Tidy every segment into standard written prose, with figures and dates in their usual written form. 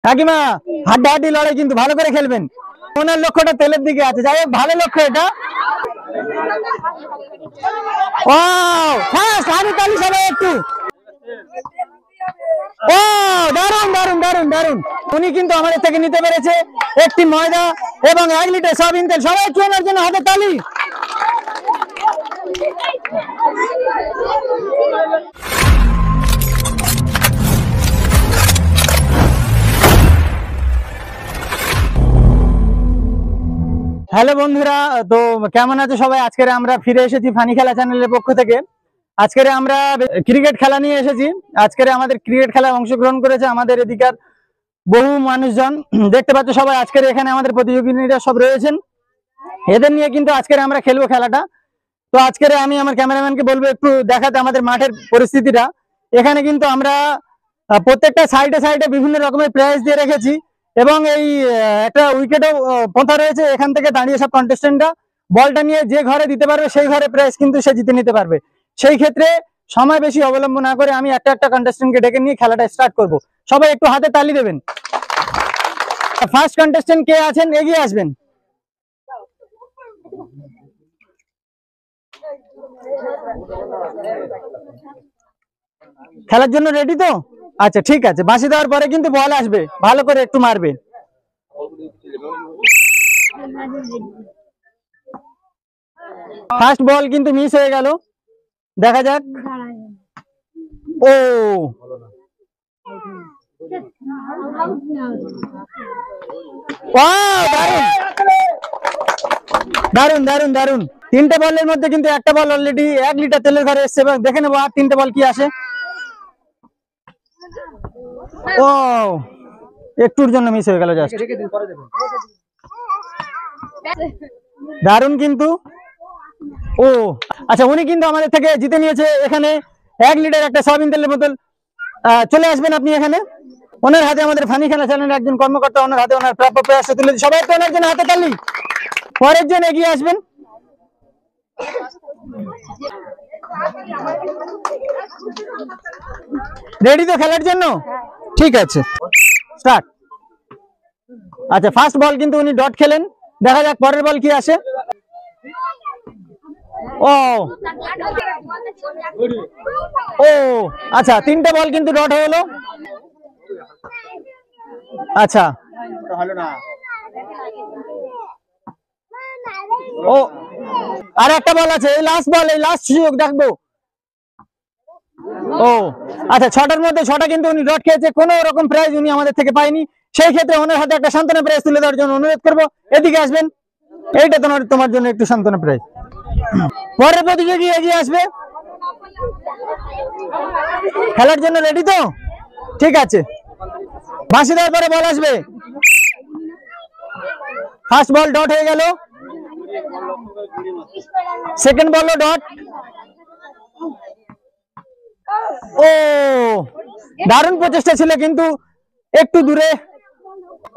কাকিমা হাড্ডাহাড্ডি লড়াই কিন্তু ভালো করে খেলবেন। ওনার লক্ষ্যটা তেলের দিকে আছে, যাই হোক ভালো লক্ষ্য এটা। ও ফার্স্ট হাততালি সবাই একটু। ও দারুন দারুন দারুন দারুন, উনি কিন্তু আমাদের থেকে নিতে পেরেছে একটি ময়দা এবং 1 লিটার সয়াবিন তেল। সবাই একটু ওনার জন্য হাতে তালি। হ্যালো বন্ধুরা, তো কেমন আছো সবাই? আজকে আমরা ফিরে এসেছি ফানি খেলা চ্যানেলের পক্ষ থেকে। আজকে আমরা ক্রিকেট খেলা নিয়ে এসেছি। আজকে আমাদের ক্রিকেট খেলায় অংশগ্রহণ করেছে আমাদের এদিকার বহু মানুষজন, দেখতে পাচ্ছ সবাই। আজকের এখানে আমাদের প্রতিযোগীরা সব রয়েছেন, এদের নিয়ে কিন্তু আজকে আমরা খেলবো খেলাটা। তো আজকে আমি আমার ক্যামেরাম্যানকে বলবো একটু দেখাতে আমাদের মাঠের পরিস্থিতিটা। এখানে কিন্তু আমরা প্রত্যেকটা সাইডে সাইডে বিভিন্ন রকমের প্রাইজ দিয়ে রেখেছি এবং এই একটা উইকেটও পথা রয়েছে। এখান থেকে দাঁড়িয়ে সব কন্টেস্টেন্টরা বলটা নিয়ে যে ঘরে দিতে পারবে সেই ঘরে প্রাইজ কিন্তু সে জিতে নিতে পারবে। সেই ক্ষেত্রে সময় বেশি অবলম্বন না করে আমি একটা একটা কন্টেস্টেন্টকে ডেকে নিয়ে খেলাটা স্টার্ট করব। সবাই একটু হাতে তালি দেবেন। ফার্স্ট কন্টেস্টেন্ট কে আছেন এগিয়ে আসবেন। খেলার জন্য রেডি তো? আচ্ছা ঠিক আছে, বাঁশি দেওয়ার পরে কিন্তু বল আসবে, ভালো করে একটু মারবে। ফার্স্ট বল কিন্তু মিস হয়ে গেল, দেখা যাক। ও দারুন দারুন দারুন। 3টে বলের মধ্যে কিন্তু একটা বল অলরেডি 1 লিটার তেলের ঘরে এসছে। এবার দেখে নেবো আর 3টে বল কি আসে। ও একটুর জন্য মিস হয়ে গেল জাস্ট। দারুন কিন্তু। ও আচ্ছা, উনি কিন্তু আমাদের থেকে জিতে নিয়েছে এখানে 1 লিটার একটা সয়াবিন তেলের বোতল। চলে আসবেন আপনি এখানে। ওনার হাতে আমাদের ফানি খেলা চ্যানেলের একজন কর্মকর্তা, ওনার হাতে ওনার প্রাপ্য প্রয়াসটা তুলে দিই। সবাই একটু ওনার জন্য হাতে তালি। পরের জন এগিয়ে আসবেন। রেডি তো খেলার জন্য? ঠিক আছে, স্টার্ট। আচ্ছা ফার্স্ট বল কিন্তু উনি ডট খেলেন, দেখা যাক পরের বল কি আসে। ও ও আচ্ছা, 3টে বল কিন্তু ডট হলো। আচ্ছা ও আর একটা বল আছে, এই লাস্ট বল, এই লাস্ট সুযোগ দেখবো। ও আচ্ছা, 6টার মধ্যে 6টা কিন্তু উনি ডট খেয়েছে, কোনো রকম প্রাইজ উনি আমাদের থেকে পায়নি। সেই ক্ষেত্রে ওনার হাতে একটা সান্ত্বনা প্রাইজ তুলে দেওয়ার জন্য অনুরোধ করবো। এদিকে আসবেন, এইটা তোমার জন্য একটু সান্ত্বনা প্রাইজ। পরের প্রতিযোগী এগিয়ে আসবে। খেলার জন্য রেডি তো? ঠিক আছে, বাঁশি দেওয়ার পরে বল আসবে। ফার্স্ট বল ডট হয়ে গেল, সেকেন্ড বলও ডট। ও দারুণ প্রচেষ্টা ছিল কিন্তু একটু দূরে।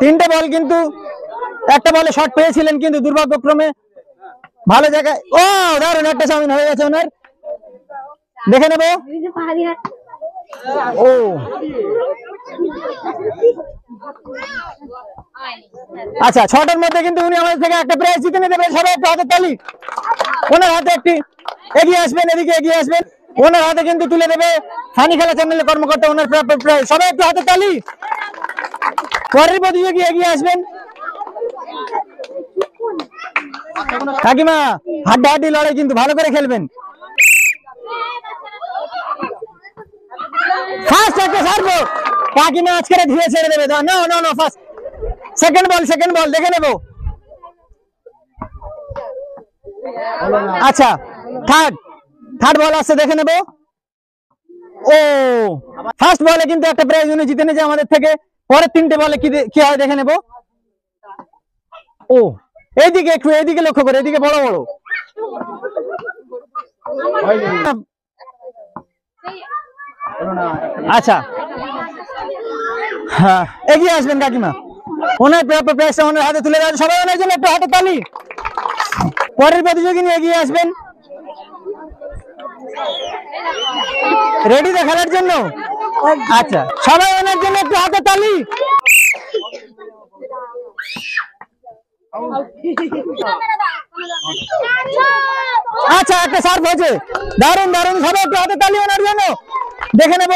3টে বল কিন্তু একটা বলে শট পেয়েছিলেন কিন্তু দুর্ভাগ্যক্রমে ভালো জায়গায়। ও দারুণ একটা সামিন হয়ে গেছে ওনার, দেখে নেব। ও আচ্ছা, 6টার মধ্যে কিন্তু উনি আমাদের থেকে একটা প্রাইজ জিতে নিতে পারেন। সবাই একটু হাতে তালি। ওনার হাতে একটি এগিয়ে আসবেন, এদিকে এগিয়ে আসবেন। ওনার হাতে কিন্তু তুলে দেবে ফানি খেলা চ্যানেলের কর্মকর্তা ওনার প্রাইজ। সবাই একটু হাতে তালি। পরের প্রতিযোগী এগিয়ে আসবেন। কাকিমা হাড্ডাহাড্ডি লড়াই কিন্তু ভালো করে খেলবেন। ফার্স্ট একটা ছাড়বো, কাকিমা আজকে ধীরে ছেড়ে দেবে। No no no, first second ball দেখে নেব। আচ্ছা থার্ড বল আসছে, দেখে নেব। ও ফার্স্ট বলে কিন্তু একটা প্রাইজ উনি জিতে নিয়েছে আমাদের থেকে। পরের 3টে বলে কি হয় দেখে নেব। ও এইদিকে একটু, এইদিকে লক্ষ্য করে, এদিকে বড় বড়। আচ্ছা হ্যাঁ, এগিয়ে আসবেন কাকিমা। ওনার প্রাইজটা ওনার হাতে তুলে দেওয়া। সবাই ওনার জন্য একটু হাতে তালি। পরের প্রতিযোগী নিয়ে এগিয়ে আসবেন। রেডি তো খেলার জন্য? আচ্ছা সবাই ওনার জন্য একটু হাতে তালি। আচ্ছা, একটা সার্ভ হয়েছে, দারুণ দারুণ, সবাই একটু হাতে তালি ওনার জন্য, দেখে নেব।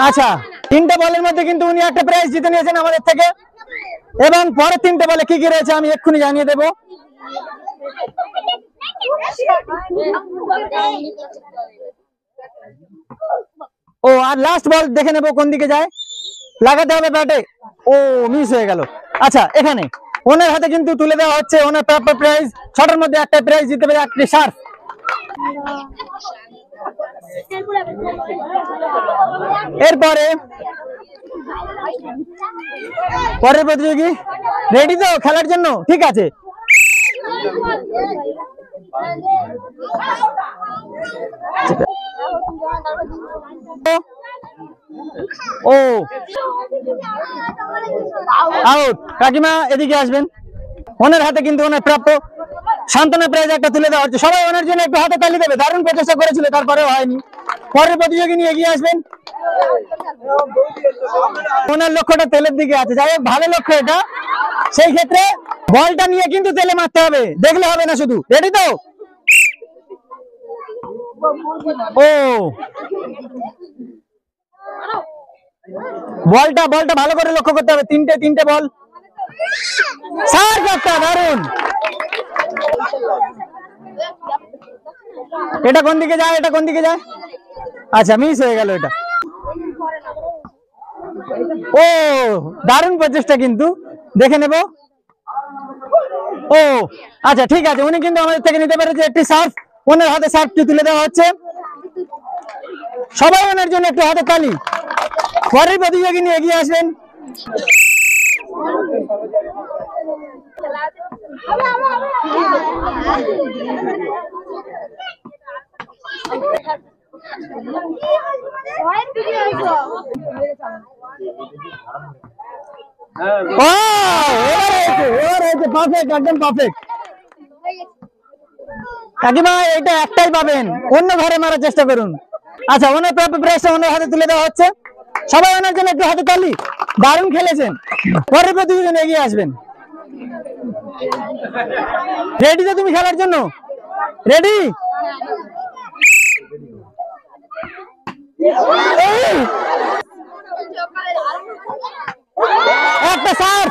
আচ্ছা, 3টে বলের মধ্যে কিন্তু উনি একটা প্রাইজ জিতে নিয়েছেন আমাদের থেকে, এবং পরের 3টে বলে কি কি রয়েছে আমি এক্ষুনি জানিয়ে দেবো। ও, আর লাস্ট বল দেখে নেবো কোন দিকে যায়, লাগাতে হবে ব্যাটে। ও, মিস হয়ে গেল। আচ্ছা, এখানে ওনার হাতে কিন্তু তুলে দেওয়া হচ্ছে ওনার প্রাপ্য প্রাইজ। 6টার মধ্যে একটা প্রাইজ জিতে পেরে একটি সার্ফ। এরপরে পরের প্রতিযোগী রেডি তো খেলার জন্য? ঠিক আছে, ও আউট। কাকিমা এদিকে আসবেন, ওনার হাতে কিন্তু ওনার প্রাপ্য সান্ত্বনা প্রাইজ একটা তুলে দেওয়া হচ্ছে। সবাই ওনার জন্য একটু হাতে তালি দেবে, দারুণ প্রচেষ্টা করেছিল, তারপরেও হয়নি। পরের প্রতিযোগী নিয়ে এগিয়ে আসবেন। ওনার লক্ষ্যটা তেলের দিকে আছে, যাই হোক ভালো লক্ষ্য এটা। সেই ক্ষেত্রে বলটা নিয়ে কিন্তু তেলে মারতে হবে, দেখলে হবে না শুধু। রেডি তো? ও, বলটা ভালো করে লক্ষ্য করতে হবে। তিনটে বল, সার্ভ একটা, দারুণ। এটা কোন দিকে যায়, এটা কোন দিকে যায়? আচ্ছা, মিস হয়ে গেল এটা। ও, দারুণ প্রচেষ্টা কিন্তু, দেখে নেব। ও আচ্ছা, ঠিক আছে, উনি কিন্তু আমাদের থেকে নিতে পেরেছে একটি সার্ফ। ওনার হাতে সার্ফটি তুলে দেওয়া হচ্ছে। সবাই ওনার জন্য একটু হাতে তালি। পরের প্রতিযোগী নিয়ে এগিয়ে আসবেন। পারফেক্ট, একদম পারফেক্ট। কাকিমা এটা একটাই পাবেন, অন্য ঘরে মারার চেষ্টা করুন। আচ্ছা, ওনার প্রাপ্য প্রাইজটা ওনার হাতে তুলে দেওয়া হচ্ছে। সবাই ওনার জন্য একটু হাতে তালি, দারুণ খেলেছেন। পরের প্রতিযোগী এগিয়ে আসবেন। রেডি তো তুমি খেলার জন্য? রেডি? একটা সার্ভ,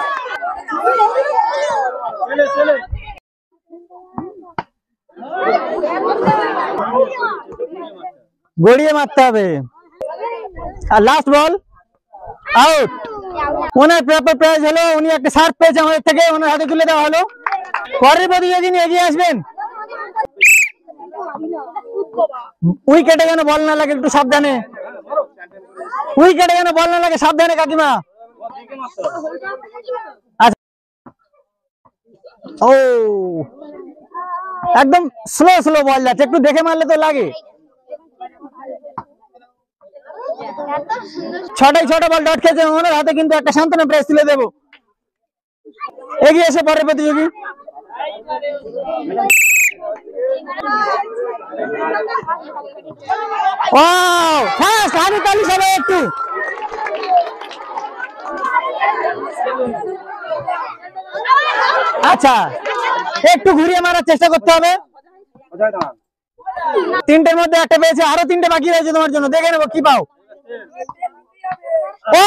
গড়িয়ে মারতে হবে। আর লাস্ট বল, আউট। ওনার প্রাপ্য প্রাইজ হলো, উনি একটা সার্ভ পেয়েছে আমাদের থেকে, ওনার হাতে তুলে দেওয়া হলো। পরের প্রতিযোগী নিয়ে এগিয়ে আসবেন। উইকেটে যেন বল না লাগে, একটু সাবধানে। উইকেটে যেন বল না লাগে, সাবধানে কাকিমা। আচ্ছা, ও একদম স্লো বল যাচ্ছে, একটু দেখে মারলে তো লাগে। 6টায় 6টা বল ডট খেয়েছে, ওনার হাতে কিন্তু একটা সান্ত্বনা প্রাইজ তুলে দেবো। এগিয়ে এসে পরের প্রতিযোগী। সবাই একটু। আচ্ছা, একটু ঘুরিয়ে মারার চেষ্টা করতে হবে। 3টের মধ্যে একটা পেয়েছে, আরো 3টে বাকি রয়েছে তোমার জন্য, দেখে নেবো কি পাও। ও,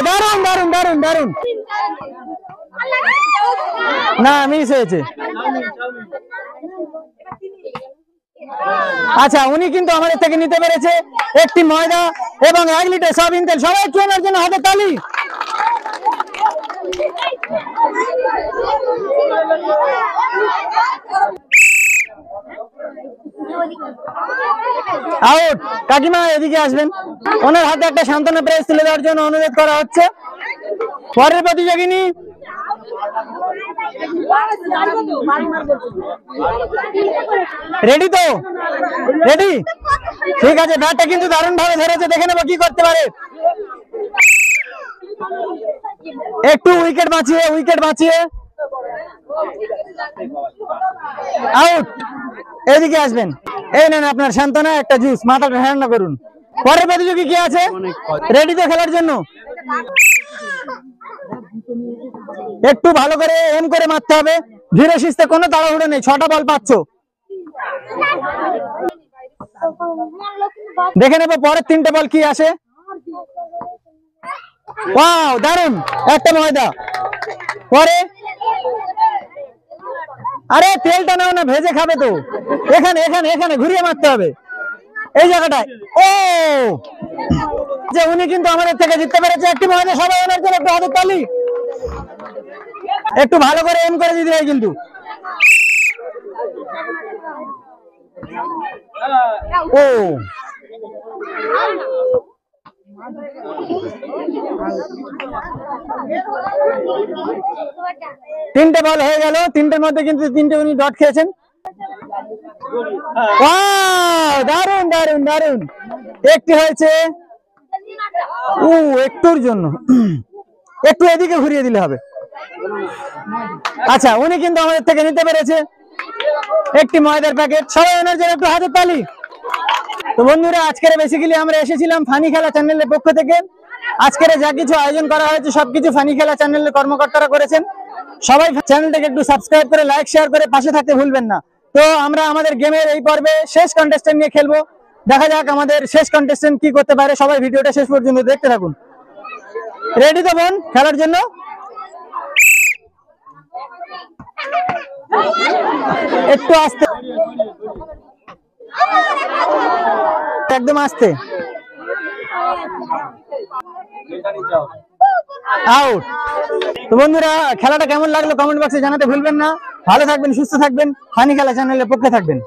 দারুণ দারুণ দারুণ দারুণ। না, মিস হয়েছে। আচ্ছা, উনি কিন্তু আমাদের থেকে নিতে পেরেছে একটি ময়দা এবং 1 লিটার সয়াবিন তেল। সবাই একটু ওনার জন্য হাতে তালি। আউট। কাকিমা এদিকে আসবেন, ওনার হাতে একটা সান্ত্বনা প্রাইজ তুলে দেওয়ার জন্য অনুরোধ করা হচ্ছে। পরের প্রতিযোগিনী রেডি তো? রেডি, ঠিক আছে। ব্যাটটা কিন্তু দারুণ ভাবে ধরেছে, দেখে নেবো কি করতে পারে। একটু উইকেট বাঁচিয়ে আউট। এদিকে আসবেন, এই নেন আপনার সান্ত্বনা, একটা জুস, মাথাটা ঠান্ডা করুন। পরের প্রতিযোগী কি আছে? রেডি তো খেলার জন্য? একটু ভালো করে এম করে মারতে হবে, ধীরে সুস্থে, কোনো তাড়াহুড়ো নেই। 6টা বল পাচ্ছ, দেখে নেবো পরের 3টে বল কি আসে। ওয়াও, দারুন একটা ময়দা। পরে আরে তেলটা নাও না, ভেজে খাবে তো। এখানে এখানে এখানে ঘুরিয়ে মারতে হবে, এই জায়গাটায়। ও যে উনি কিন্তু আমাদের থেকে জিততে পেরেছে একটি ময়দা। সবাই ওনার জন্য একটু হাতের তালি। একটু ভালো করে এম করে দিতে হয় কিন্তু। ও 3টে বল হয়ে গেল, 3টের মধ্যে কিন্তু 3টে উনি ডট খেয়েছেন। ওয়াও, দারুন দারুন দারুন। একটি হয়েছে একটুর জন্য, একটু এদিকে ঘুরিয়ে দিলে হবে। আচ্ছা, উনি কিন্তু আমাদের থেকে নিতে পেরেছে একটি ময়দার প্যাকেট। সবাই ওনার জন্য একটু হাতের তালি। তো বন্ধুরা, আজকের বেসিক্যালি আমরা এসেছিলাম ফানি খেলা চ্যানেলের পক্ষ থেকে। আজকের যা কিছু আয়োজন করা হয়েছে সবকিছু ফানি খেলা চ্যানেলের কর্মকর্তারা করেছেন। সবাই চ্যানেলটাকে একটু সাবস্ক্রাইব করে, লাইক, শেয়ার করে পাশে থাকতে ভুলবেন না। তো আমরা আমাদের গেমের এই পর্বে শেষ কন্টেস্টেন্ট নিয়ে খেলবো। দেখা যাক আমাদের শেষ কন্টেস্টেন্ট কি করতে পারে। সবাই ভিডিওটা শেষ পর্যন্ত দেখতে থাকুন। রেডি তো বোন খেলার জন্য? একটু আস্তে, একদম আস্তে। আউট। তো বন্ধুরা, খেলাটা কেমন লাগলো কমেন্ট বক্সে জানাতে ভুলবেন না। ভালো থাকবেন, সুস্থ থাকবেন, ফানি খেলা চ্যানেলের পক্ষে থাকবেন।